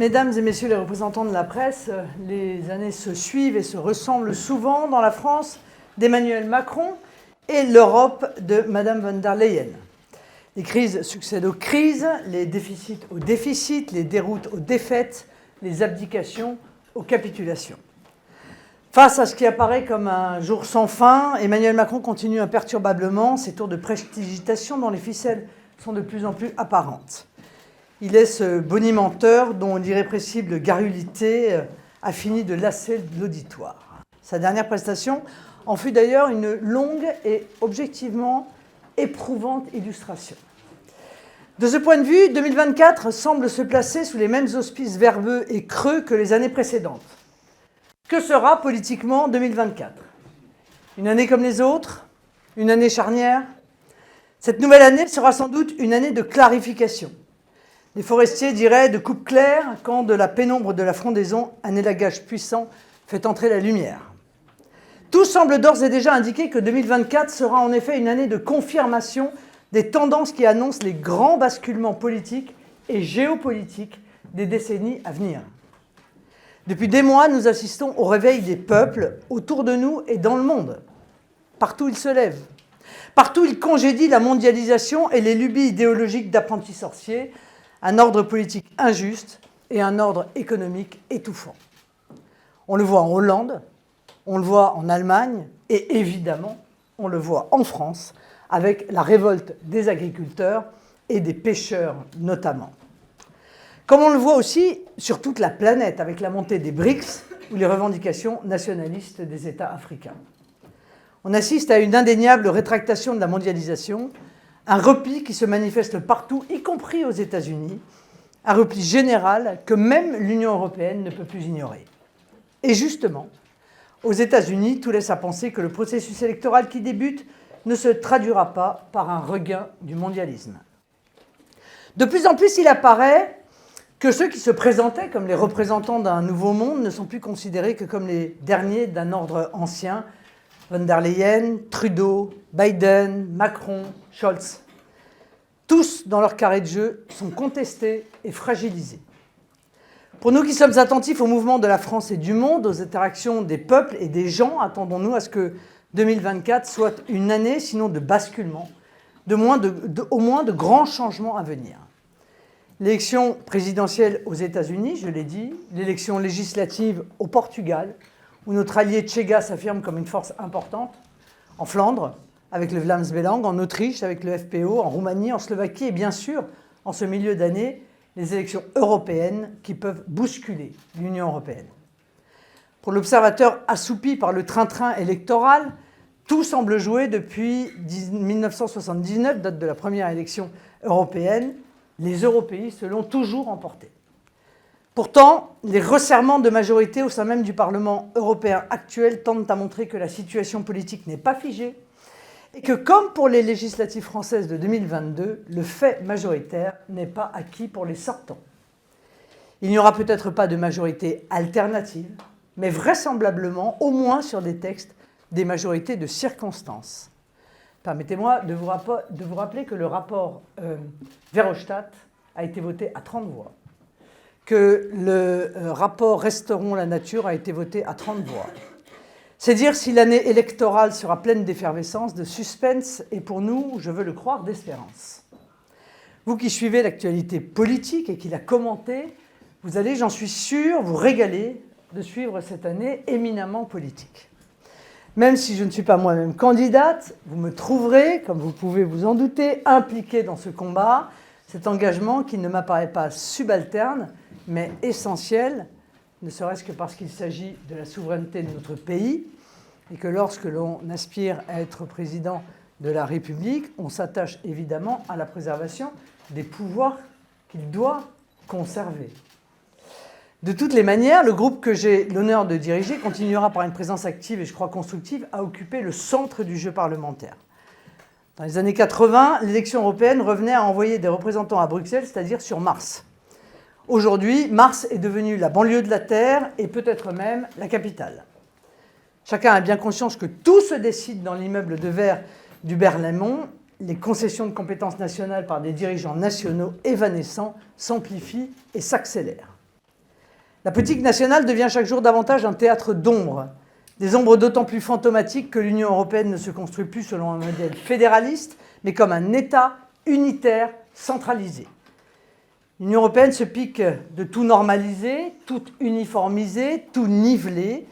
Mesdames et messieurs les représentants de la presse, les années se suivent et se ressemblent souvent dans la France d'Emmanuel Macron et l'Europe de Madame von der Leyen. Les crises succèdent aux crises, les déficits aux déficits, les déroutes aux défaites, les abdications aux capitulations. Face à ce qui apparaît comme un jour sans fin, Emmanuel Macron continue imperturbablement ses tours de prestidigitation dont les ficelles sont de plus en plus apparentes. Il est ce bonimenteur dont l'irrépressible garrulité a fini de lasser l'auditoire. Sa dernière prestation en fut d'ailleurs une longue et objectivement éprouvante illustration. De ce point de vue, 2024 semble se placer sous les mêmes auspices verbeux et creux que les années précédentes. Que sera politiquement 2024 ? Une année comme les autres ? Une année charnière ? Cette nouvelle année sera sans doute une année de clarification. Les forestiers diraient de coupe claire quand de la pénombre de la frondaison, un élagage puissant fait entrer la lumière. Tout semble d'ores et déjà indiquer que 2024 sera en effet une année de confirmation des tendances qui annoncent les grands basculements politiques et géopolitiques des décennies à venir. Depuis des mois, nous assistons au réveil des peuples autour de nous et dans le monde. Partout, ils se lèvent. Partout, ils congédient la mondialisation et les lubies idéologiques d'apprentis sorciers, un ordre politique injuste et un ordre économique étouffant. On le voit en Hollande, on le voit en Allemagne et évidemment, on le voit en France avec la révolte des agriculteurs et des pêcheurs notamment. Comme on le voit aussi sur toute la planète avec la montée des BRICS ou les revendications nationalistes des États africains. On assiste à une indéniable rétractation de la mondialisation, un repli qui se manifeste partout, y compris aux États-Unis, un repli général que même l'Union européenne ne peut plus ignorer. Et justement, aux États-Unis, tout laisse à penser que le processus électoral qui débute ne se traduira pas par un regain du mondialisme. De plus en plus, il apparaît que ceux qui se présentaient comme les représentants d'un nouveau monde ne sont plus considérés que comme les derniers d'un ordre ancien, von der Leyen, Trudeau, Biden, Macron, Scholz. Tous, dans leur carré de jeu, sont contestés et fragilisés. Pour nous qui sommes attentifs au mouvement de la France et du monde, aux interactions des peuples et des gens, attendons-nous à ce que 2024 soit une année, sinon de basculement, au moins de grands changements à venir. L'élection présidentielle aux États-Unis, je l'ai dit, l'élection législative au Portugal, où notre allié Tchega s'affirme comme une force importante, en Flandre, avec le Vlaams Belang, en Autriche, avec le FPO, en Roumanie, en Slovaquie, et bien sûr, en ce milieu d'année, les élections européennes qui peuvent bousculer l'Union européenne. Pour l'observateur assoupi par le train-train électoral, tout semble jouer depuis 1979, date de la première élection européenne. Les européistes l'ont toujours emporté. Pourtant, les resserrements de majorité au sein même du Parlement européen actuel tendent à montrer que la situation politique n'est pas figée et que, comme pour les législatives françaises de 2022, le fait majoritaire n'est pas acquis pour les sortants. Il n'y aura peut-être pas de majorité alternative, mais vraisemblablement, au moins sur des textes, des majorités de circonstances. Permettez-moi de vous rappeler que le rapport Verhofstadt a été voté à 30 voix, que le rapport Restaurons la nature a été voté à 30 voix. C'est dire si l'année électorale sera pleine d'effervescence, de suspense et pour nous, je veux le croire, d'espérance. Vous qui suivez l'actualité politique et qui la commentez, vous allez, j'en suis sûr, vous régaler de suivre cette année éminemment politique. Même si je ne suis pas moi-même candidate, vous me trouverez, comme vous pouvez vous en douter, impliquée dans ce combat, cet engagement qui ne m'apparaît pas subalterne, mais essentiel, ne serait-ce que parce qu'il s'agit de la souveraineté de notre pays, et que lorsque l'on aspire à être président de la République, on s'attache évidemment à la préservation des pouvoirs qu'il doit conserver. De toutes les manières, le groupe que j'ai l'honneur de diriger continuera par une présence active et je crois constructive à occuper le centre du jeu parlementaire. Dans les années 80, l'élection européenne revenait à envoyer des représentants à Bruxelles, c'est-à-dire sur Mars. Aujourd'hui, Mars est devenue la banlieue de la Terre et peut-être même la capitale. Chacun a bien conscience que tout se décide dans l'immeuble de verre du Berlaymont. Les concessions de compétences nationales par des dirigeants nationaux évanescents s'amplifient et s'accélèrent. La politique nationale devient chaque jour davantage un théâtre d'ombres, des ombres d'autant plus fantomatiques que l'Union européenne ne se construit plus selon un modèle fédéraliste, mais comme un État unitaire centralisé. L'Union européenne se pique de tout normaliser, tout uniformiser, tout niveler.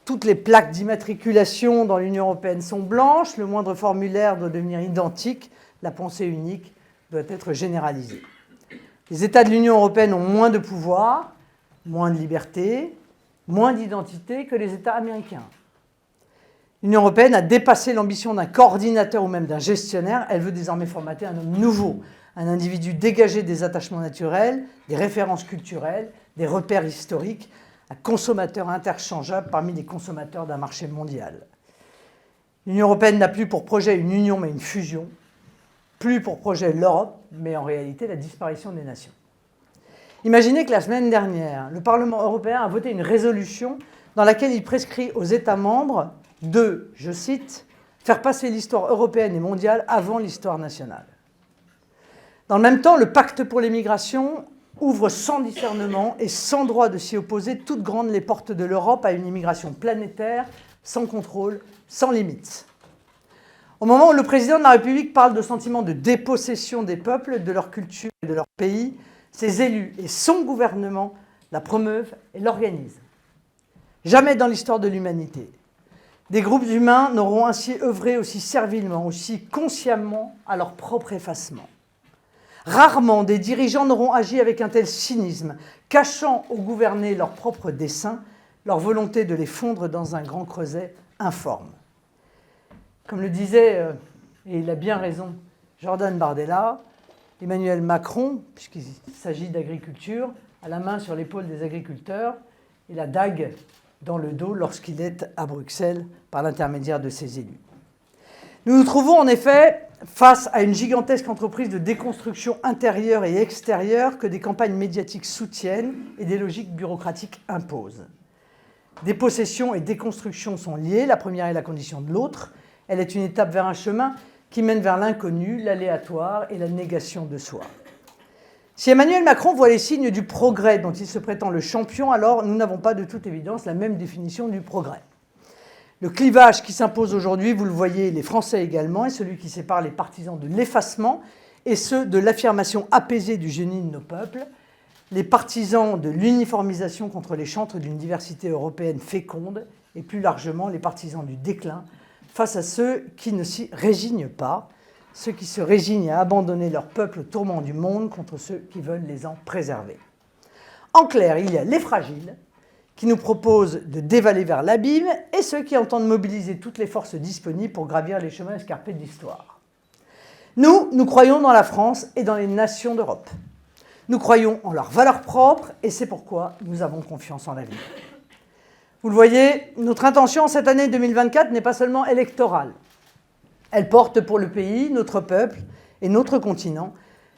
Toutes les plaques d'immatriculation dans l'Union européenne sont blanches, le moindre formulaire doit devenir identique, la pensée unique doit être généralisée. Les États de l'Union européenne ont moins de pouvoir, moins de liberté, moins d'identité que les États américains. L'Union européenne a dépassé l'ambition d'un coordinateur ou même d'un gestionnaire. Elle veut désormais formater un homme nouveau, un individu dégagé des attachements naturels, des références culturelles, des repères historiques, un consommateur interchangeable parmi les consommateurs d'un marché mondial. L'Union européenne n'a plus pour projet une union mais une fusion, plus pour projet l'Europe, mais en réalité la disparition des nations. Imaginez que la semaine dernière, le Parlement européen a voté une résolution dans laquelle il prescrit aux États membres de, je cite, « faire passer l'histoire européenne et mondiale avant l'histoire nationale ». Dans le même temps, le pacte pour les migrations ouvre sans discernement et sans droit de s'y opposer toutes grandes les portes de l'Europe à une immigration planétaire, sans contrôle, sans limite. Au moment où le président de la République parle de sentiment de dépossession des peuples, de leur culture et de leur pays, ses élus et son gouvernement la promeuvent et l'organisent. Jamais dans l'histoire de l'humanité, des groupes humains n'auront ainsi œuvré aussi servilement, aussi consciemment à leur propre effacement. Rarement des dirigeants n'auront agi avec un tel cynisme, cachant aux gouvernés leurs propres desseins, leur volonté de les fondre dans un grand creuset informe. Comme le disait, et il a bien raison, Jordan Bardella, Emmanuel Macron, puisqu'il s'agit d'agriculture, a la main sur l'épaule des agriculteurs et la dague dans le dos lorsqu'il est à Bruxelles par l'intermédiaire de ses élus. Nous nous trouvons en effet face à une gigantesque entreprise de déconstruction intérieure et extérieure que des campagnes médiatiques soutiennent et des logiques bureaucratiques imposent. Dépossession et déconstruction sont liées, la première est la condition de l'autre. Elle est une étape vers un chemin qui mène vers l'inconnu, l'aléatoire et la négation de soi. Si Emmanuel Macron voit les signes du progrès dont il se prétend le champion, alors nous n'avons pas de toute évidence la même définition du progrès. Le clivage qui s'impose aujourd'hui, vous le voyez, les Français également, est celui qui sépare les partisans de l'effacement et ceux de l'affirmation apaisée du génie de nos peuples, les partisans de l'uniformisation contre les chantres d'une diversité européenne féconde et plus largement les partisans du déclin face à ceux qui ne s'y résignent pas, ceux qui se résignent à abandonner leur peuple au tourment du monde contre ceux qui veulent les en préserver. En clair, il y a les fragiles, qui nous proposent de dévaler vers l'abîme, et ceux qui entendent mobiliser toutes les forces disponibles pour gravir les chemins escarpés de l'histoire. Nous croyons dans la France et dans les nations d'Europe. Nous croyons en leurs valeurs propres, et c'est pourquoi nous avons confiance en l'avenir. Vous le voyez, notre intention cette année 2024 n'est pas seulement électorale. Elle porte pour le pays, notre peuple et notre continent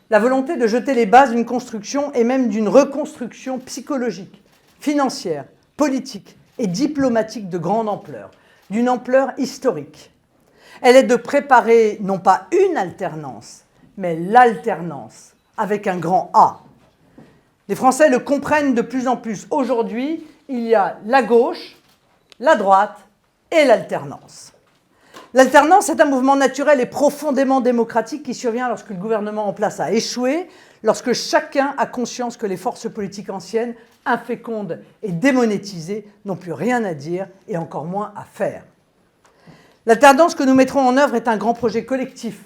la volonté de jeter les bases d'une construction et même d'une reconstruction psychologique, financière, politique et diplomatique de grande ampleur, d'une ampleur historique. Elle est de préparer non pas une alternance, mais l'alternance, avec un grand A. Les Français le comprennent de plus en plus. Aujourd'hui, il y a la gauche, la droite et l'alternance. L'alternance est un mouvement naturel et profondément démocratique qui survient lorsque le gouvernement en place a échoué, lorsque chacun a conscience que les forces politiques anciennes, infécondes et démonétisées, n'ont plus rien à dire et encore moins à faire. L'alternance que nous mettrons en œuvre est un grand projet collectif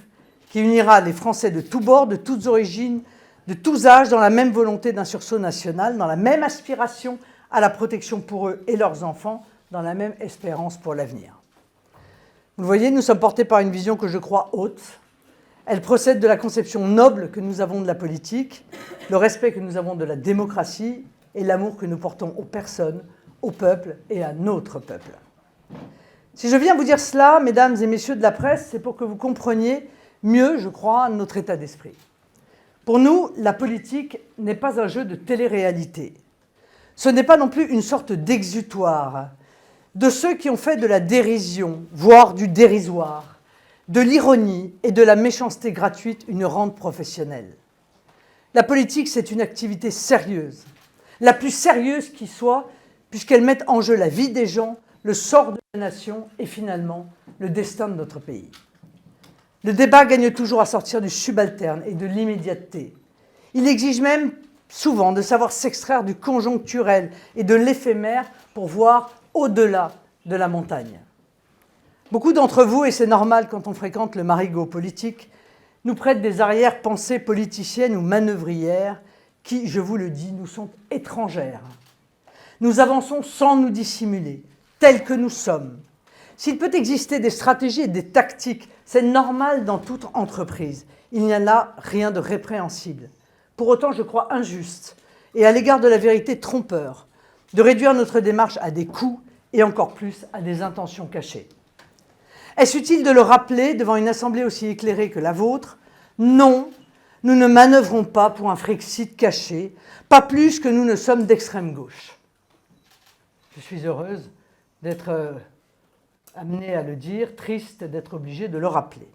qui unira les Français de tous bords, de toutes origines, de tous âges, dans la même volonté d'un sursaut national, dans la même aspiration à la protection pour eux et leurs enfants, dans la même espérance pour l'avenir. Vous le voyez, nous sommes portés par une vision que je crois haute. Elle procède de la conception noble que nous avons de la politique, le respect que nous avons de la démocratie et l'amour que nous portons aux personnes, au peuple et à notre peuple. Si je viens vous dire cela, mesdames et messieurs de la presse, c'est pour que vous compreniez mieux, je crois, notre état d'esprit. Pour nous, la politique n'est pas un jeu de télé-réalité. Ce n'est pas non plus une sorte d'exutoire de ceux qui ont fait de la dérision, voire du dérisoire, de l'ironie et de la méchanceté gratuite une rente professionnelle. La politique, c'est une activité sérieuse. la plus sérieuse qui soit, puisqu'elle met en jeu la vie des gens, le sort de la nation et finalement le destin de notre pays. Le débat gagne toujours à sortir du subalterne et de l'immédiateté. Il exige même souvent de savoir s'extraire du conjoncturel et de l'éphémère pour voir au-delà de la montagne. Beaucoup d'entre vous, et c'est normal quand on fréquente le marigot politique, nous prêtent des arrière-pensées politiciennes ou manœuvrières qui, je vous le dis, nous sont étrangères. Nous avançons sans nous dissimuler, tels que nous sommes. S'il peut exister des stratégies et des tactiques, c'est normal dans toute entreprise. Il n'y a là rien de répréhensible. Pour autant, je crois injuste, et à l'égard de la vérité trompeur, de réduire notre démarche à des coups et encore plus à des intentions cachées. Est-ce utile de le rappeler devant une assemblée aussi éclairée que la vôtre? Non, nous ne manœuvrons pas pour un Frexit caché, pas plus que nous ne sommes d'extrême gauche. Je suis heureuse d'être amenée à le dire, triste d'être obligée de le rappeler.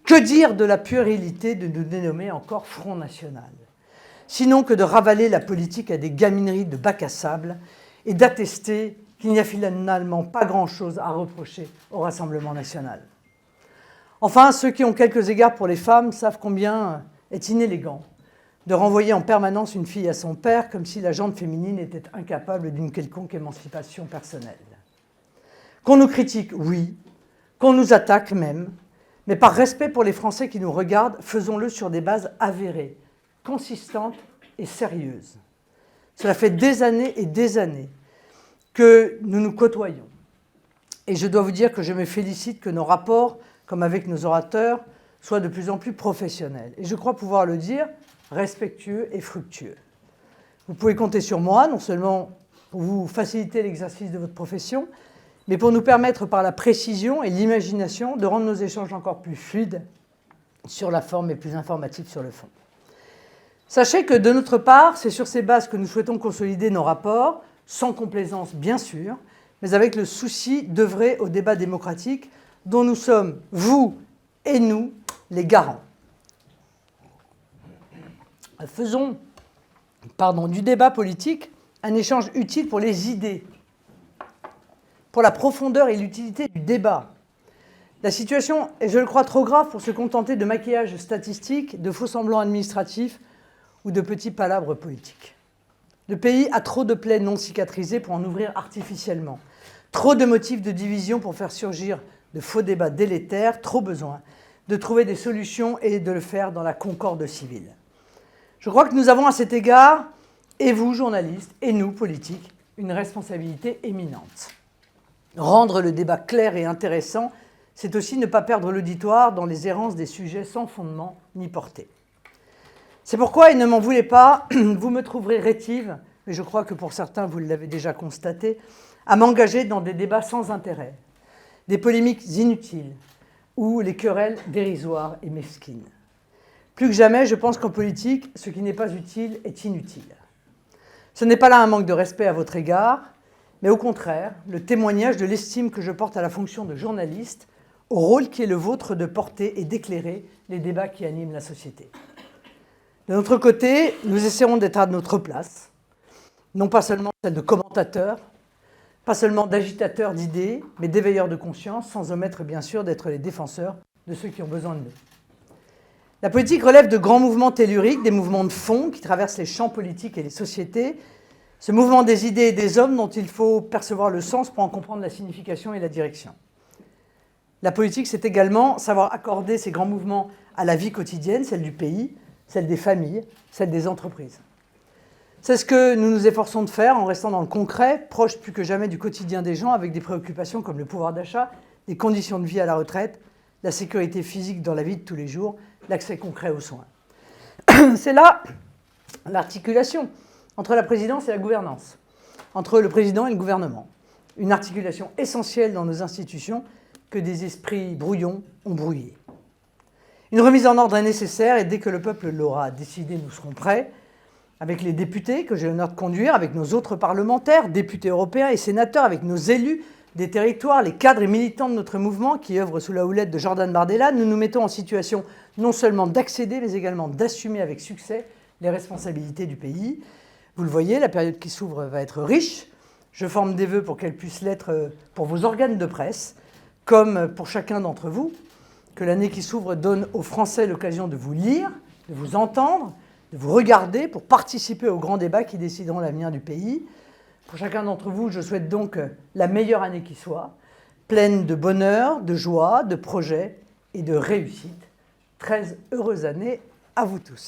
Que dire de la puérilité de nous dénommer encore Front National? Sinon que de ravaler la politique à des gamineries de bac à sable et d'attester qu'il n'y a finalement pas grand-chose à reprocher au Rassemblement national. Enfin, ceux qui ont quelques égards pour les femmes savent combien est inélégant de renvoyer en permanence une fille à son père comme si la gente féminine était incapable d'une quelconque émancipation personnelle. Qu'on nous critique, oui, qu'on nous attaque même, mais par respect pour les Français qui nous regardent, faisons-le sur des bases avérées, consistantes et sérieuses. Cela fait des années et des années que nous nous côtoyons. Et je dois vous dire que je me félicite que nos rapports, comme avec nos orateurs, soient de plus en plus professionnels. Et je crois pouvoir le dire, respectueux et fructueux. Vous pouvez compter sur moi, non seulement pour vous faciliter l'exercice de votre profession, mais pour nous permettre par la précision et l'imagination de rendre nos échanges encore plus fluides sur la forme et plus informatifs sur le fond. Sachez que de notre part, c'est sur ces bases que nous souhaitons consolider nos rapports, sans complaisance bien sûr, mais avec le souci d'œuvrer au débat démocratique dont nous sommes, vous et nous, les garants. Faisons du débat politique un échange utile pour les idées, pour la profondeur et l'utilité du débat. La situation est, je le crois, trop grave pour se contenter de maquillage statistique, de faux-semblants administratifs ou de petits palabres politiques. Le pays a trop de plaies non cicatrisées pour en ouvrir artificiellement, trop de motifs de division pour faire surgir de faux débats délétères, trop besoin de trouver des solutions et de le faire dans la concorde civile. Je crois que nous avons à cet égard, et vous, journalistes, et nous, politiques, une responsabilité éminente. Rendre le débat clair et intéressant, c'est aussi ne pas perdre l'auditoire dans les errances des sujets sans fondement ni portée. C'est pourquoi, et ne m'en voulez pas, vous me trouverez rétive, mais je crois que pour certains, vous l'avez déjà constaté, à m'engager dans des débats sans intérêt, des polémiques inutiles ou les querelles dérisoires et mesquines. Plus que jamais, je pense qu'en politique, ce qui n'est pas utile est inutile. Ce n'est pas là un manque de respect à votre égard, mais au contraire, le témoignage de l'estime que je porte à la fonction de journaliste, au rôle qui est le vôtre de porter et d'éclairer les débats qui animent la société. De notre côté, nous essaierons d'être à notre place, non pas seulement celle de commentateurs, pas seulement d'agitateurs d'idées, mais d'éveilleurs de conscience, sans omettre bien sûr d'être les défenseurs de ceux qui ont besoin de nous. La politique relève de grands mouvements telluriques, des mouvements de fond qui traversent les champs politiques et les sociétés, ce mouvement des idées et des hommes dont il faut percevoir le sens pour en comprendre la signification et la direction. La politique, c'est également savoir accorder ces grands mouvements à la vie quotidienne, celle du pays, celle des familles, celle des entreprises. C'est ce que nous nous efforçons de faire en restant dans le concret, proche plus que jamais du quotidien des gens, avec des préoccupations comme le pouvoir d'achat, les conditions de vie à la retraite, la sécurité physique dans la vie de tous les jours, l'accès concret aux soins. C'est là l'articulation entre la présidence et la gouvernance, entre le président et le gouvernement. Une articulation essentielle dans nos institutions que des esprits brouillons ont brouillé. Une remise en ordre est nécessaire et dès que le peuple l'aura décidé, nous serons prêts, avec les députés que j'ai l'honneur de conduire, avec nos autres parlementaires, députés européens et sénateurs, avec nos élus des territoires, les cadres et militants de notre mouvement qui œuvrent sous la houlette de Jordan Bardella, nous nous mettons en situation non seulement d'accéder, mais également d'assumer avec succès les responsabilités du pays. Vous le voyez, la période qui s'ouvre va être riche. Je forme des vœux pour qu'elle puisse l'être pour vos organes de presse, comme pour chacun d'entre vous. Que l'année qui s'ouvre donne aux Français l'occasion de vous lire, de vous entendre, de vous regarder pour participer aux grands débats qui décideront l'avenir du pays. Pour chacun d'entre vous, je souhaite donc la meilleure année qui soit, pleine de bonheur, de joie, de projets et de réussite. Très heureuse année à vous tous.